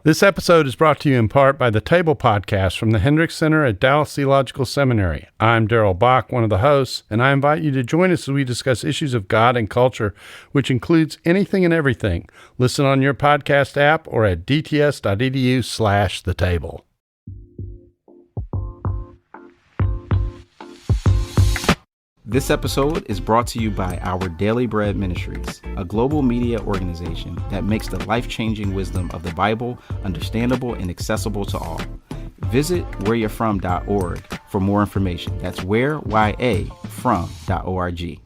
This episode is brought to you in part by the Table Podcast from the Hendricks Center at Dallas Theological Seminary. I'm Darrell Bach, one of the hosts, and I invite you to join us as we discuss issues of God and culture, which includes anything and everything. Listen on your podcast app or at dts.edu/thetable. This episode is brought to you by Our Daily Bread Ministries, a global media organization that makes the life-changing wisdom of the Bible understandable and accessible to all. Visit whereyou'refrom.org for more information. That's whereyafrom.org.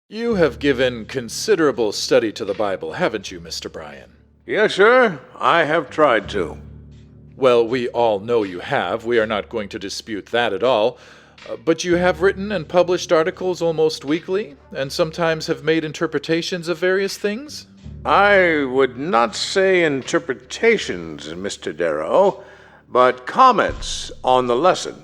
You have given considerable study to the Bible, haven't you, Mr. Bryan? Yes, sir. I have tried to. Well, we all know you have. We are not going to dispute that at all. But you have written and published articles almost weekly, and sometimes have made interpretations of various things? I would not say interpretations, Mr. Darrow, but comments on the lesson.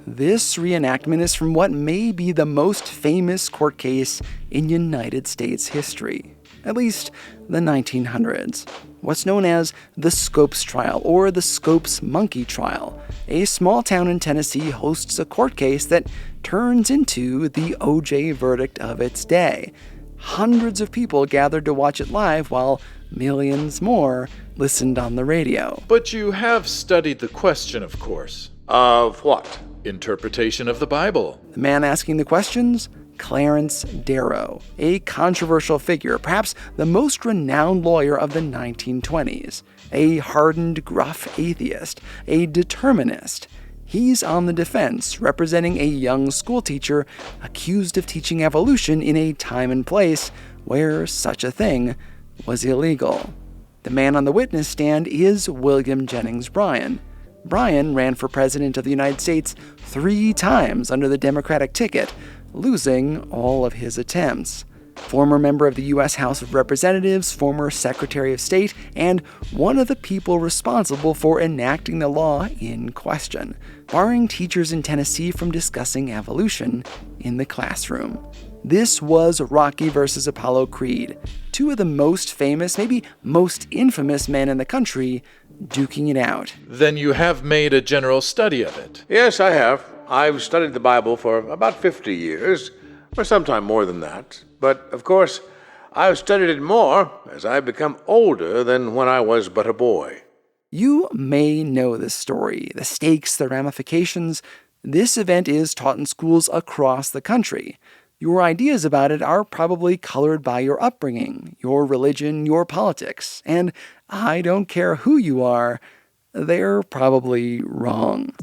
This reenactment is from what may be the most famous court case in United States history, at least the 1900s. What's known as the Scopes Trial, or the Scopes Monkey Trial. A small town in Tennessee hosts a court case that turns into the O.J. verdict of its day. Hundreds of people gathered to watch it live, while millions more listened on the radio. But you have studied the question, of course. Of what? Interpretation of the Bible. The man asking the questions? Clarence Darrow, a controversial figure, perhaps the most renowned lawyer of the 1920s, a hardened, gruff atheist, a determinist. He's on the defense, representing a young schoolteacher accused of teaching evolution in a time and place where such a thing was illegal. The man on the witness stand is William Jennings Bryan. Bryan ran for president of the United States 3 times under the Democratic ticket, losing all of his attempts. Former member of the U.S. House of Representatives, former Secretary of State, and one of the people responsible for enacting the law in question, barring teachers in Tennessee from discussing evolution in the classroom. This was Rocky versus Apollo Creed, 2 of the most famous, maybe most infamous men in the country, duking it out. Then you have made a general study of it. Yes, I have. I've studied the Bible for about 50 years, or sometime more than that. But, of course, I've studied it more as I've become older than when I was but a boy. You may know this story, the stakes, the ramifications. This event is taught in schools across the country. Your ideas about it are probably colored by your upbringing, your religion, your politics. And I don't care who you are, they're probably wrong.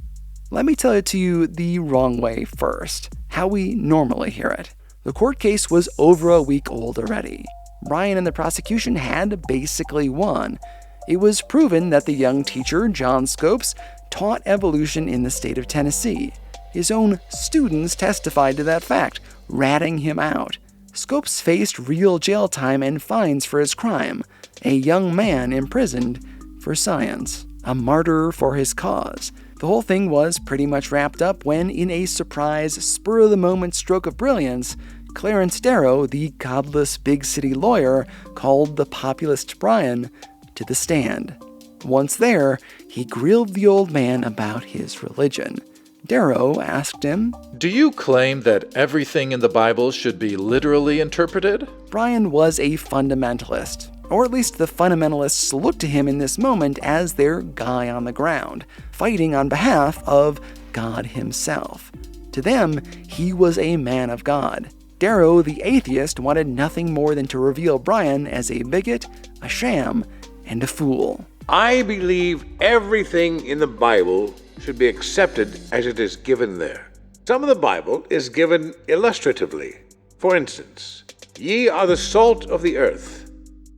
Let me tell it to you the wrong way first, how we normally hear it. The court case was over a week old already. Bryan and the prosecution had basically won. It was proven that the young teacher, John Scopes, taught evolution in the state of Tennessee. His own students testified to that fact, ratting him out. Scopes faced real jail time and fines for his crime, a young man imprisoned for science, a martyr for his cause. The whole thing was pretty much wrapped up when, in a surprise, spur-of-the-moment stroke of brilliance, Clarence Darrow, the godless big city lawyer, called the populist Bryan to the stand. Once there, he grilled the old man about his religion. Darrow asked him, "Do you claim that everything in the Bible should be literally interpreted?" Bryan was a fundamentalist, or at least the fundamentalists looked to him in this moment as their guy on the ground, fighting on behalf of God himself. To them, he was a man of God. Darrow, the atheist, wanted nothing more than to reveal Bryan as a bigot, a sham, and a fool. I believe everything in the Bible should be accepted as it is given there. Some of the Bible is given illustratively. For instance, ye are the salt of the earth.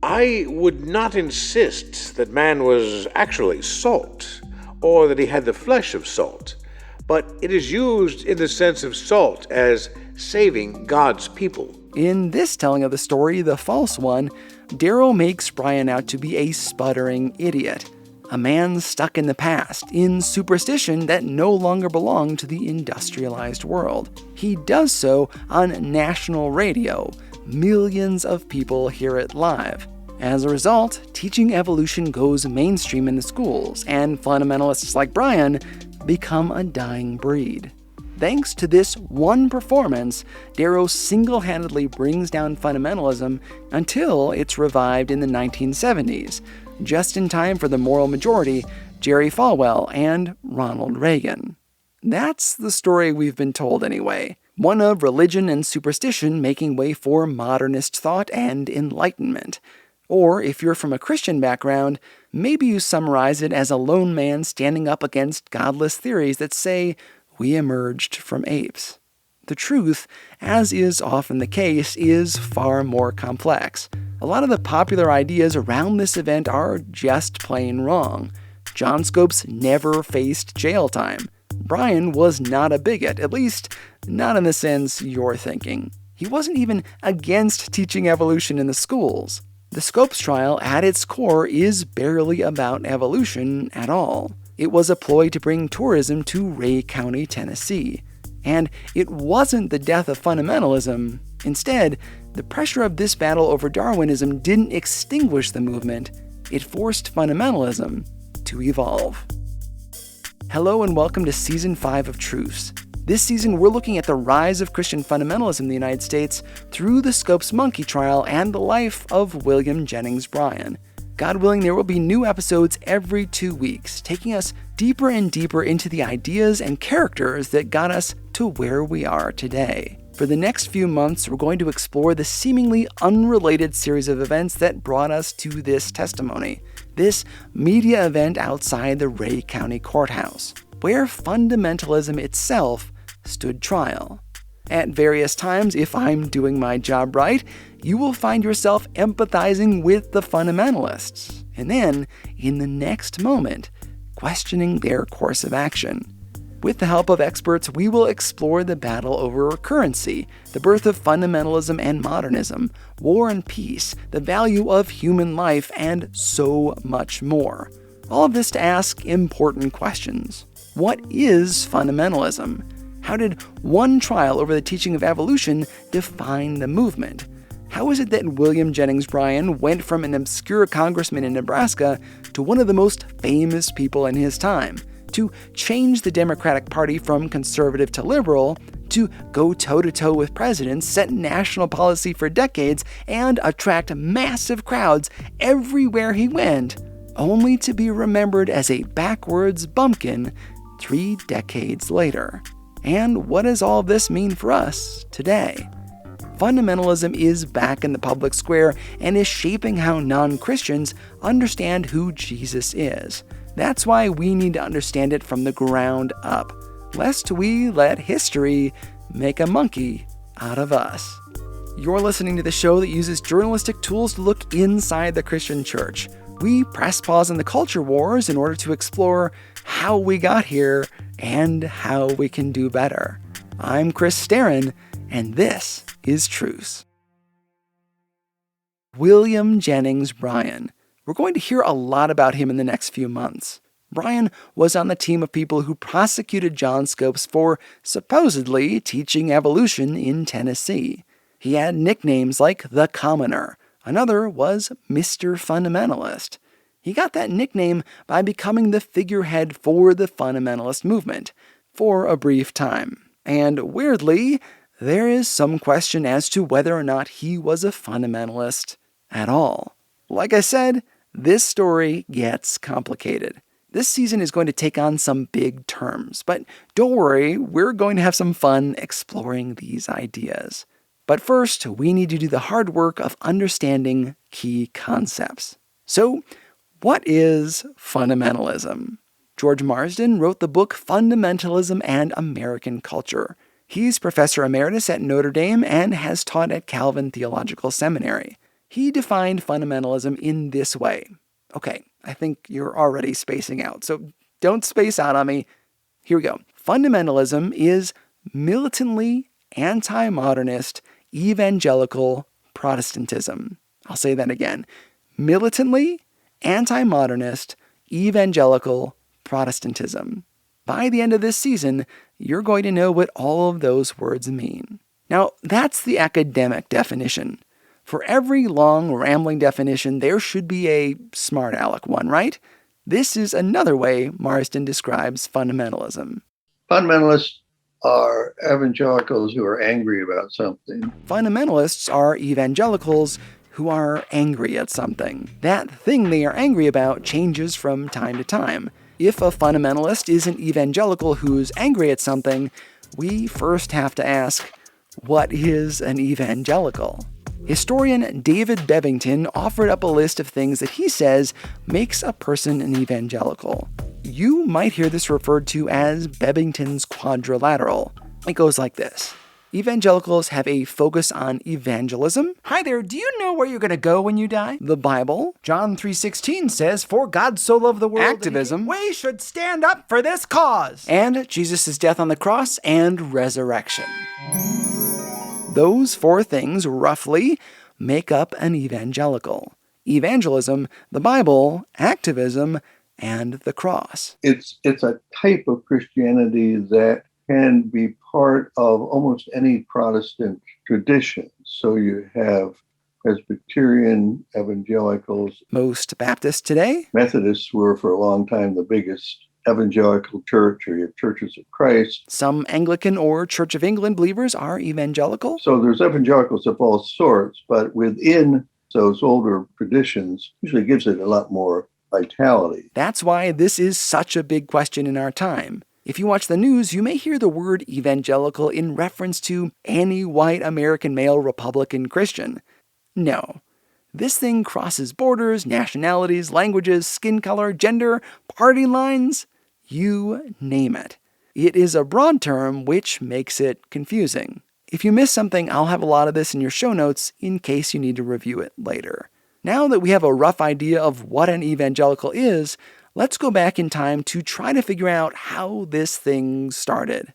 I would not insist that man was actually salt, or that he had the flesh of salt, but it is used in the sense of salt as saving God's people. In this telling of the story, the false one, Darrow makes Bryan out to be a sputtering idiot, a man stuck in the past, in superstition that no longer belonged to the industrialized world. He does so on national radio. Millions of people hear it live. As a result, teaching evolution goes mainstream in the schools, and fundamentalists like Brian become a dying breed. Thanks to this one performance, Darrow single-handedly brings down fundamentalism until it's revived in the 1970s, just in time for the moral majority, Jerry Falwell and Ronald Reagan. That's the story we've been told anyway, one of religion and superstition making way for modernist thought and enlightenment. Or, if you're from a Christian background, maybe you summarize it as a lone man standing up against godless theories that say, we emerged from apes. The truth, as is often the case, is far more complex. A lot of the popular ideas around this event are just plain wrong. John Scopes never faced jail time. Brian was not a bigot, at least not in the sense you're thinking. He wasn't even against teaching evolution in the schools. The Scopes trial, at its core, is barely about evolution at all. It was a ploy to bring tourism to Ray County, Tennessee. And it wasn't the death of fundamentalism. Instead, the pressure of this battle over Darwinism didn't extinguish the movement. It forced fundamentalism to evolve. Hello and welcome to Season 5 of Truce. This season, we're looking at the rise of Christian fundamentalism in the United States through the Scopes monkey trial and the life of William Jennings Bryan. God willing, there will be new episodes every 2 weeks, taking us deeper and deeper into the ideas and characters that got us to where we are today. For the next few months, we're going to explore the seemingly unrelated series of events that brought us to this testimony, this media event outside the Ray County Courthouse, where fundamentalism itself stood trial. At various times, if I'm doing my job right, you will find yourself empathizing with the fundamentalists, and then, in the next moment, questioning their course of action. With the help of experts, we will explore the battle over currency, the birth of fundamentalism and modernism, war and peace, the value of human life, and so much more. All of this to ask important questions. What is fundamentalism? How did one trial over the teaching of evolution define the movement? How is it that William Jennings Bryan went from an obscure congressman in Nebraska to one of the most famous people in his time, to change the Democratic Party from conservative to liberal, to go toe-to-toe with presidents, set national policy for decades, and attract massive crowds everywhere he went, only to be remembered as a backwards bumpkin 3 decades later? And what does all this mean for us today? Fundamentalism is back in the public square and is shaping how non-Christians understand who Jesus is. That's why we need to understand it from the ground up, lest we let history make a monkey out of us. You're listening to the show that uses journalistic tools to look inside the Christian church. We press pause on the culture wars in order to explore how we got here and how we can do better. I'm Chris Starin, and this is Truce. William Jennings Bryan. We're going to hear a lot about him in the next few months. Bryan was on the team of people who prosecuted John Scopes for supposedly teaching evolution in Tennessee. He had nicknames like the Commoner. Another was Mr. Fundamentalist. He got that nickname by becoming the figurehead for the fundamentalist movement for a brief time. And weirdly, there is some question as to whether or not he was a fundamentalist at all. Like I said, this story gets complicated. This season is going to take on some big terms, but don't worry, we're going to have some fun exploring these ideas. But first, we need to do the hard work of understanding key concepts. So, what is fundamentalism? George Marsden wrote the book Fundamentalism and American Culture. He's professor emeritus at Notre Dame and has taught at Calvin Theological Seminary. He defined fundamentalism in this way. Okay, I think you're already spacing out, so don't space out on me. Here we go. Fundamentalism is militantly anti-modernist evangelical Protestantism. I'll say that again. Militantly anti-modernist evangelical Protestantism. By the end of this season, you're going to know what all of those words mean. Now, that's the academic definition. For every long, rambling definition, there should be a smart aleck one, right? This is another way Marsden describes fundamentalism. Fundamentalists are evangelicals who are angry about something. Fundamentalists are evangelicals who are angry at something. That thing they are angry about changes from time to time. If a fundamentalist is an evangelical who's angry at something, we first have to ask, what is an evangelical? Historian David Bevington offered up a list of things that he says makes a person an evangelical. You might hear this referred to as Bevington's quadrilateral. It goes like this. Evangelicals have a focus on evangelism. Hi there, do you know where you're going to go when you die? The Bible. John 3:16 says, for God so loved the world. Activism. We should stand up for this cause. And Jesus' death on the cross and resurrection. Those four things, roughly, make up an evangelical. Evangelism, the Bible, activism, and the cross. It's a type of Christianity that can be part of almost any Protestant tradition. So you have Presbyterian, evangelicals. Most Baptists today? Methodists were for a long time the biggest evangelical church, or your Churches of Christ. Some Anglican or Church of England believers are evangelical. So there's evangelicals of all sorts, but within those older traditions, usually gives it a lot more vitality. That's why this is such a big question in our time. If you watch the news, you may hear the word evangelical in reference to any white American male Republican Christian. No. This thing crosses borders, nationalities, languages, skin color, gender, party lines. You name it. It is a broad term, which makes it confusing. If you miss something, I'll have a lot of this in your show notes in case you need to review it later. Now that we have a rough idea of what an evangelical is, let's go back in time to try to figure out how this thing started.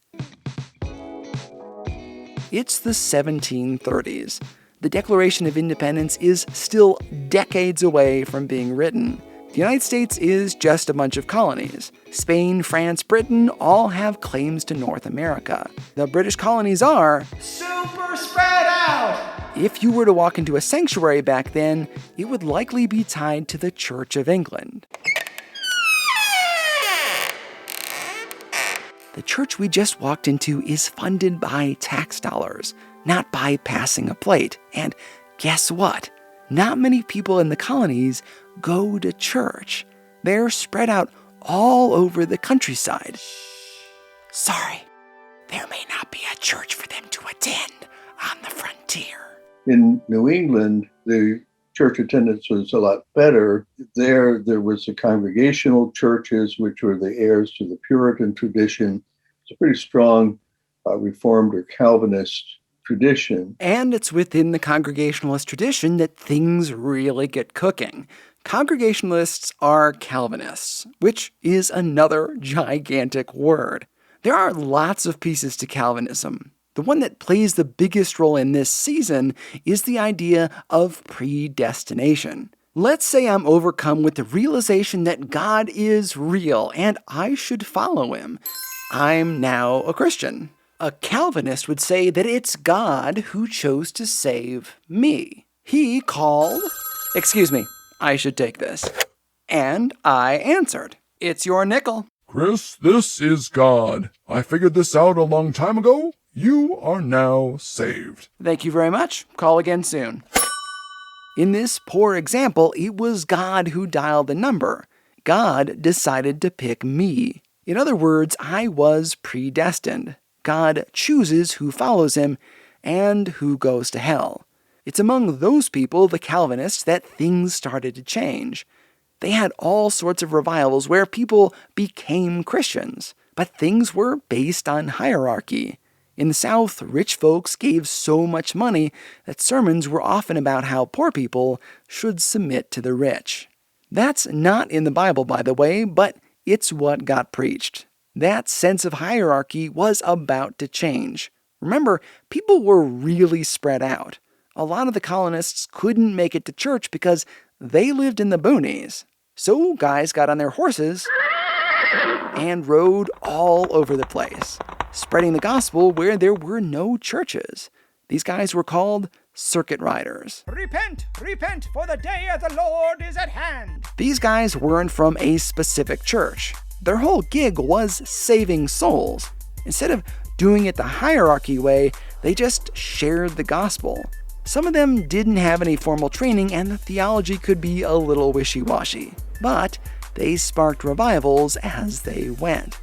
It's the 1730s. The Declaration of Independence is still decades away from being written. The United States is just a bunch of colonies. Spain, France, Britain all have claims to North America. The British colonies are super spread out! If you were to walk into a sanctuary back then, it would likely be tied to the Church of England. The church we just walked into is funded by tax dollars, not by passing a plate. And guess what? Not many people in the colonies go to church. They're spread out all over the countryside. Sorry, there may not be a church for them to attend on the frontier. In New England, the church attendance was a lot better. There was the congregational churches, which were the heirs to the Puritan tradition. It's a pretty strong Reformed or Calvinist tradition. And it's within the Congregationalist tradition that things really get cooking. Congregationalists are Calvinists, which is another gigantic word. There are lots of pieces to Calvinism. The one that plays the biggest role in this season is the idea of predestination. Let's say I'm overcome with the realization that God is real and I should follow him. I'm now a Christian. A Calvinist would say that it's God who chose to save me. He called, excuse me, I should take this. And I answered, it's your nickel. Chris, this is God. I figured this out a long time ago. You are now saved. Thank you very much. Call again soon. In this poor example, it was God who dialed the number. God decided to pick me. In other words, I was predestined. God chooses who follows him and who goes to hell. It's among those people, the Calvinists, that things started to change. They had all sorts of revivals where people became Christians, but things were based on hierarchy. In the South, rich folks gave so much money that sermons were often about how poor people should submit to the rich. That's not in the Bible, by the way, but it's what got preached. That sense of hierarchy was about to change. Remember, people were really spread out. A lot of the colonists couldn't make it to church because they lived in the boonies. So guys got on their horses and rode all over the place, spreading the gospel where there were no churches. These guys were called circuit riders. Repent, repent, for the day of the Lord is at hand. These guys weren't from a specific church. Their whole gig was saving souls. Instead of doing it the hierarchy way, they just shared the gospel. Some of them didn't have any formal training, and the theology could be a little wishy-washy. But they sparked revivals as they went.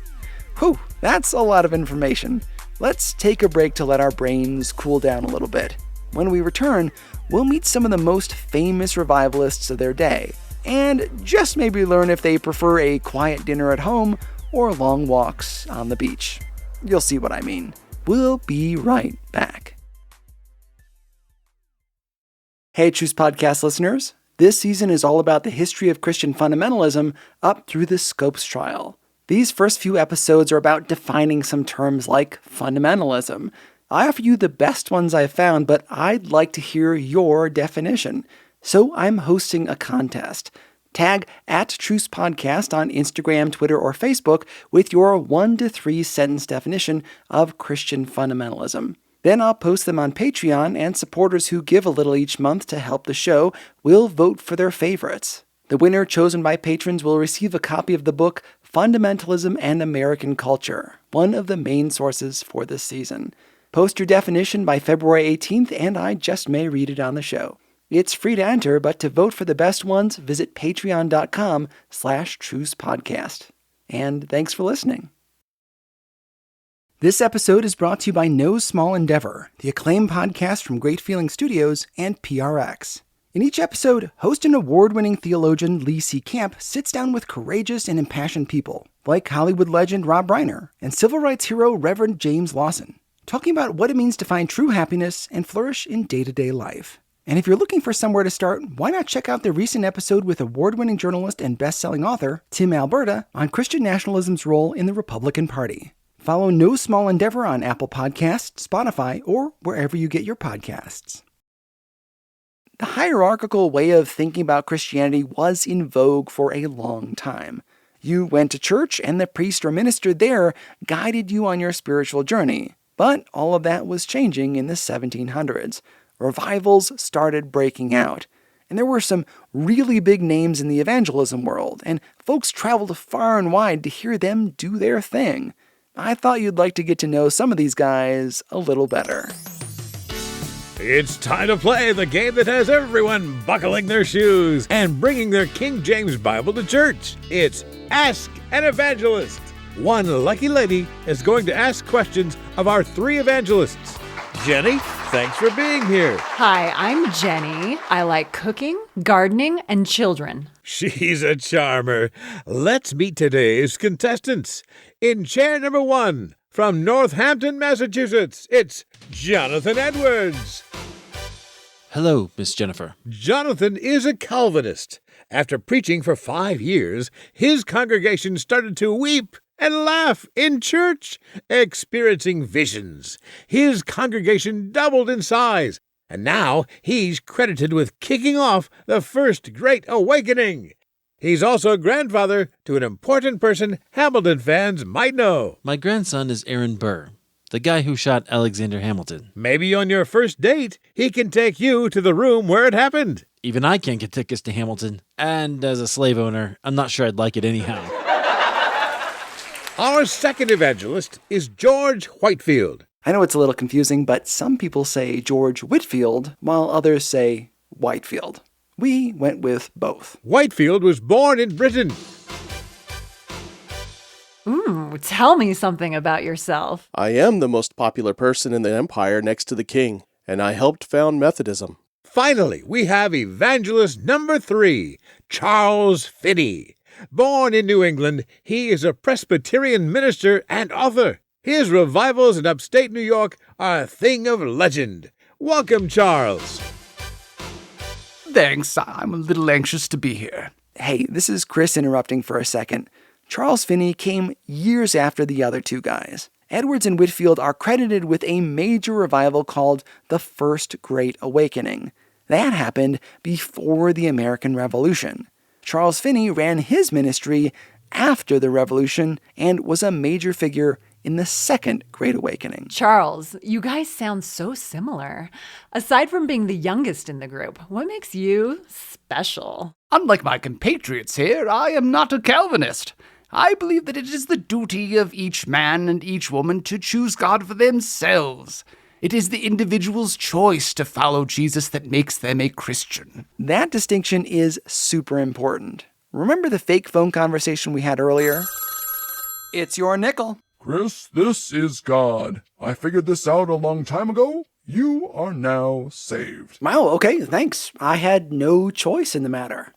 Whew, that's a lot of information. Let's take a break to let our brains cool down a little bit. When we return, we'll meet some of the most famous revivalists of their day, and just maybe learn if they prefer a quiet dinner at home or long walks on the beach. You'll see what I mean. We'll be right back. Hey, Truce Podcast listeners. This season is all about the history of Christian fundamentalism up through the Scopes trial. These first few episodes are about defining some terms like fundamentalism. I offer you the best ones I've found, but I'd like to hear your definition. So I'm hosting a contest. Tag @Truce Podcast on Instagram, Twitter, or Facebook with your 1 to 3 sentence definition of Christian fundamentalism. Then I'll post them on Patreon, and supporters who give a little each month to help the show will vote for their favorites. The winner chosen by patrons will receive a copy of the book Fundamentalism and American Culture, one of the main sources for this season. Post your definition by February 18th, and I just may read it on the show. It's free to enter, but to vote for the best ones, visit patreon.com/trucepodcast. And thanks for listening. This episode is brought to you by No Small Endeavor, the acclaimed podcast from Great Feeling Studios and PRX. In each episode, host and award-winning theologian Lee C. Camp sits down with courageous and impassioned people, like Hollywood legend Rob Reiner and civil rights hero Reverend James Lawson, talking about what it means to find true happiness and flourish in day-to-day life. And if you're looking for somewhere to start, why not check out the recent episode with award-winning journalist and best-selling author Tim Alberta on Christian nationalism's role in the Republican Party. Follow No Small Endeavor on Apple Podcasts, Spotify, or wherever you get your podcasts. The hierarchical way of thinking about Christianity was in vogue for a long time. You went to church, and the priest or minister there guided you on your spiritual journey. But all of that was changing in the 1700s. Revivals started breaking out. And there were some really big names in the evangelism world, and folks traveled far and wide to hear them do their thing. I thought you'd like to get to know some of these guys a little better. It's time to play the game that has everyone buckling their shoes and bringing their King James Bible to church. It's Ask an Evangelist. One lucky lady is going to ask questions of our 3 evangelists. Jenny, thanks for being here. Hi, I'm Jenny. I like cooking, gardening, and children. She's a charmer. Let's meet today's contestants. In chair number 1, from Northampton, Massachusetts, it's Jonathan Edwards. Hello, Miss Jennifer. Jonathan is a Calvinist. After preaching for 5 years, his congregation started to weep and laugh in church, experiencing visions. His congregation doubled in size, and now he's credited with kicking off the first Great Awakening. He's also a grandfather to an important person Hamilton fans might know. My grandson is Aaron Burr, the guy who shot Alexander Hamilton. Maybe on your first date, he can take you to the room where it happened. Even I can't get tickets to Hamilton, and as a slave owner, I'm not sure I'd like it anyhow. Our second evangelist is George Whitefield. I know it's a little confusing, but some people say George Whitfield, while others say Whitefield. We went with both. Whitefield was born in Britain. Ooh, tell me something about yourself. I am the most popular person in the empire next to the king, and I helped found Methodism. Finally, we have evangelist number 3, Charles Finney. Born in New England, he is a Presbyterian minister and author. His revivals in upstate New York are a thing of legend. Welcome, Charles. Thanks, I'm a little anxious to be here. Hey, this is Chris interrupting for a second. Charles Finney came years after the other 2 guys. Edwards and Whitfield are credited with a major revival called the First Great Awakening. That happened before the American Revolution. Charles Finney ran his ministry after the Revolution and was a major figure in the Second Great Awakening. Charles, you guys sound so similar. Aside from being the youngest in the group, what makes you special? Unlike my compatriots here, I am not a Calvinist. I believe that it is the duty of each man and each woman to choose God for themselves. It is the individual's choice to follow Jesus that makes them a Christian. That distinction is super important. Remember the fake phone conversation we had earlier? It's your nickel. Chris, this is God. I figured this out a long time ago. You are now saved. Wow, okay, thanks. I had no choice in the matter.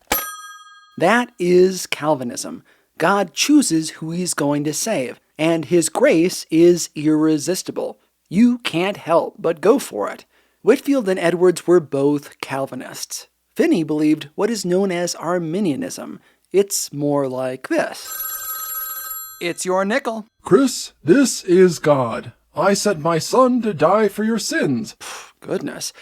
That is Calvinism. God chooses who he's going to save, and his grace is irresistible. You can't help but go for it. Whitefield and Edwards were both Calvinists. Finney believed what is known as Arminianism. It's more like this. It's your nickel. Chris, this is God. I sent my son to die for your sins. Goodness.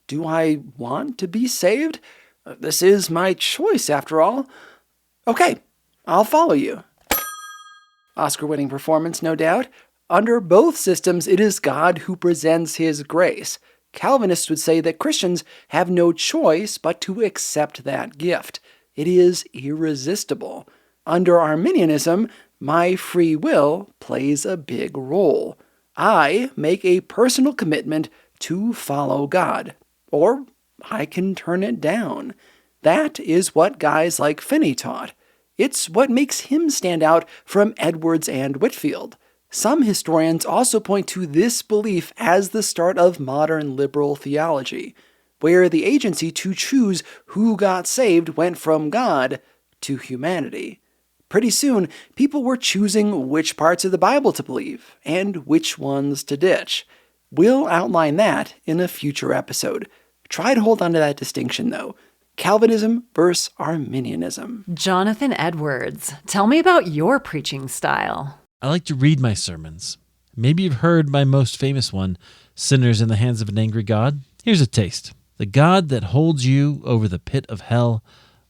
Do I want to be saved? This is my choice, after all. Okay, I'll follow you. Oscar-winning performance, no doubt. Under both systems, it is God who presents his grace. Calvinists would say that Christians have no choice but to accept that gift. It is irresistible. Under Arminianism, my free will plays a big role. I make a personal commitment to follow God, or I can turn it down. That is what guys like Finney taught. It's what makes him stand out from Edwards and Whitefield. Some historians also point to this belief as the start of modern liberal theology, where the agency to choose who got saved went from God to humanity. Pretty soon, people were choosing which parts of the Bible to believe and which ones to ditch. We'll outline that in a future episode. Try to hold on to that distinction, though. Calvinism versus Arminianism. Jonathan Edwards, tell me about your preaching style. I like to read my sermons. Maybe you've heard my most famous one, Sinners in the Hands of an Angry God. Here's a taste. The God that holds you over the pit of hell,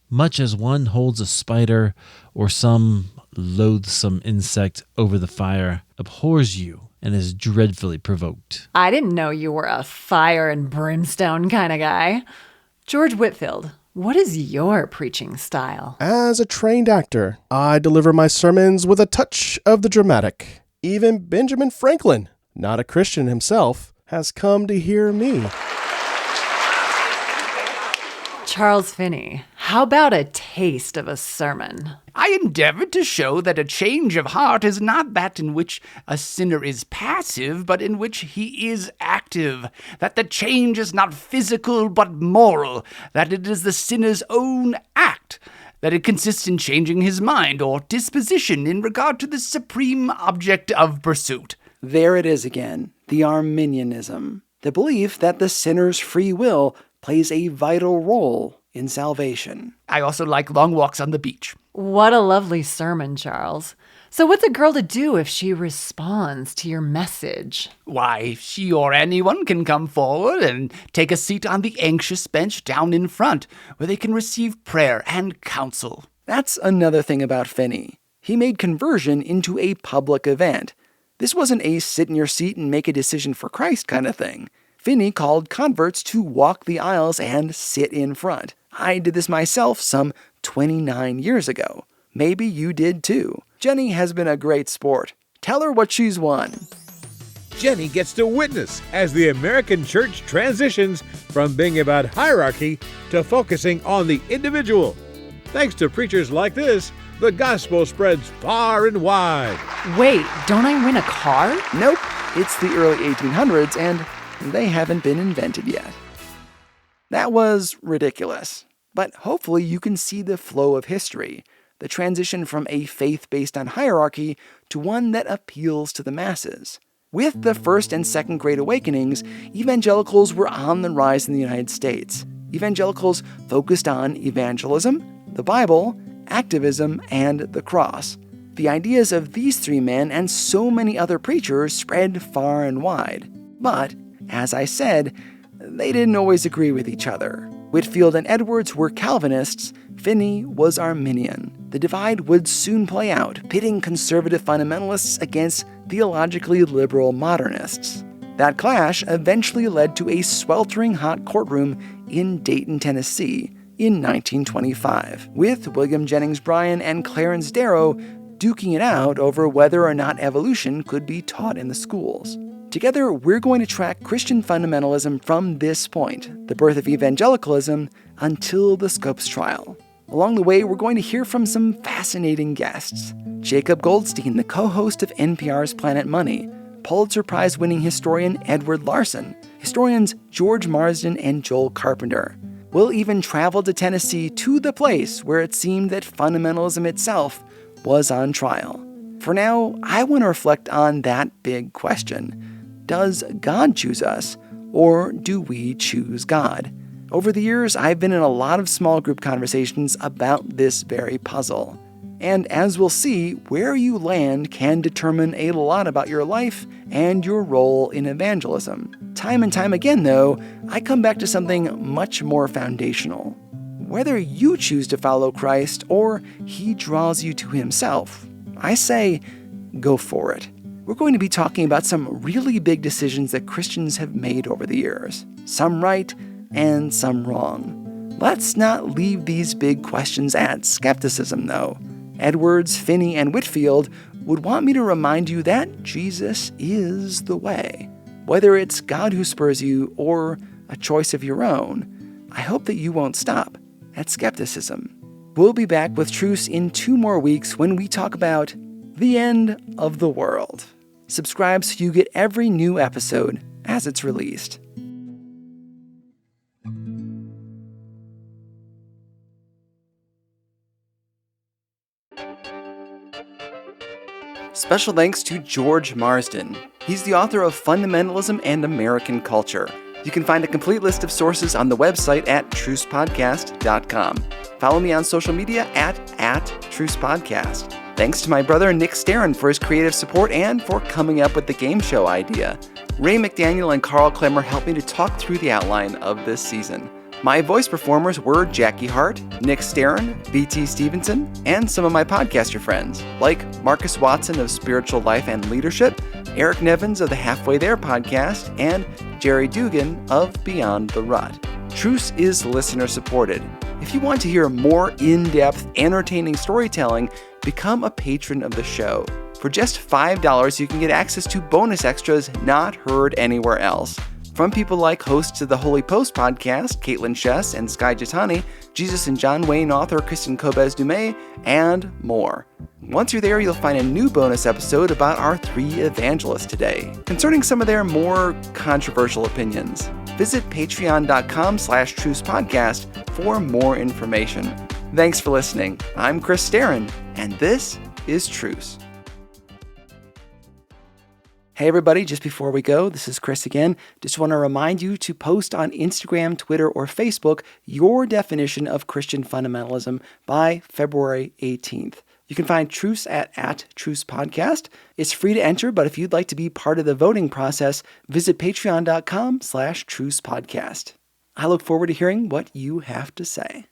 much as one holds a spider or some loathsome insect over the fire, abhors you and is dreadfully provoked. I didn't know you were a fire and brimstone kind of guy. George Whitefield, what is your preaching style? As a trained actor, I deliver my sermons with a touch of the dramatic. Even Benjamin Franklin, not a Christian himself, has come to hear me. Charles Finney, how about a taste of a sermon? I endeavored to show that a change of heart is not that in which a sinner is passive, but in which he is active. That the change is not physical, but moral. That it is the sinner's own act. That it consists in changing his mind or disposition in regard to the supreme object of pursuit. There it is again, the Arminianism. The belief that the sinner's free will plays a vital role in salvation. I also like long walks on the beach. What a lovely sermon, Charles. So what's a girl to do if she responds to your message? Why, she or anyone can come forward and take a seat on the anxious bench down in front, where they can receive prayer and counsel. That's another thing about Finney. He made conversion into a public event. This wasn't a sit in your seat and make a decision for Christ kind of thing. Finney called converts to walk the aisles and sit in front. I did this myself some 29 years ago. Maybe you did too. Jenny has been a great sport. Tell her what she's won. Jenny gets to witness as the American church transitions from being about hierarchy to focusing on the individual. Thanks to preachers like this, the gospel spreads far and wide. Wait, don't I win a car? Nope, it's the early 1800s and they haven't been invented yet. That was ridiculous, but hopefully you can see the flow of history, the transition from a faith based on hierarchy to one that appeals to the masses. With the First and Second Great Awakenings, evangelicals were on the rise in the United States. Evangelicals focused on evangelism, the Bible, activism, and the cross. The ideas of these three men and so many other preachers spread far and wide. But, as I said, they didn't always agree with each other. Whitefield and Edwards were Calvinists, Finney was Arminian. The divide would soon play out, pitting conservative fundamentalists against theologically liberal modernists. That clash eventually led to a sweltering hot courtroom in Dayton, Tennessee in 1925, with William Jennings Bryan and Clarence Darrow duking it out over whether or not evolution could be taught in the schools. Together, we're going to track Christian fundamentalism from this point, the birth of evangelicalism, until the Scopes trial. Along the way, we're going to hear from some fascinating guests. Jacob Goldstein, the co-host of NPR's Planet Money, Pulitzer Prize-winning historian Edward Larson, historians George Marsden and Joel Carpenter. We'll even travel to Tennessee, to the place where it seemed that fundamentalism itself was on trial. For now, I want to reflect on that big question. Does God choose us, or do we choose God? Over the years, I've been in a lot of small group conversations about this very puzzle. And as we'll see, where you land can determine a lot about your life and your role in evangelism. Time and time again, though, I come back to something much more foundational. Whether you choose to follow Christ or he draws you to himself, I say, go for it. We're going to be talking about some really big decisions that Christians have made over the years, some right and some wrong. Let's not leave these big questions at skepticism, though. Edwards, Finney, and Whitefield would want me to remind you that Jesus is the way. Whether it's God who spurs you or a choice of your own, I hope that you won't stop at skepticism. We'll be back with Truce in 2 more weeks when we talk about the end of the world. Subscribe so you get every new episode as it's released. Special thanks to George Marsden. He's the author of Fundamentalism and American Culture. You can find a complete list of sources on the website at trucepodcast.com. Follow me on social media at Truce Podcast. Thanks to my brother Nick Starron for his creative support and for coming up with the game show idea. Ray McDaniel and Carl Klemmer helped me to talk through the outline of this season. My voice performers were Jackie Hart, Nick Starron, B.T. Stevenson, and some of my podcaster friends, like Marcus Watson of Spiritual Life and Leadership, Eric Nevins of the Halfway There podcast, and Jerry Dugan of Beyond the Rut. Truce is listener-supported. If you want to hear more in-depth, entertaining storytelling, become a patron of the show. For just $5, you can get access to bonus extras not heard anywhere else. From people like hosts of the Holy Post podcast, Caitlin Chess and Sky Jitani, Jesus and John Wayne author Kristen Kobes-Dumé, and more. Once you're there, you'll find a new bonus episode about our 3 evangelists today, concerning some of their more controversial opinions. Visit patreon.com/trucepodcast for more information. Thanks for listening. I'm Chris Starron, and this is Truce. Hey everybody, just before we go, this is Chris again. Just want to remind you to post on Instagram, Twitter, or Facebook your definition of Christian fundamentalism by February 18th. You can find Truce at Truce Podcast. It's free to enter, but if you'd like to be part of the voting process, visit patreon.com/Truce Podcast. I look forward to hearing what you have to say.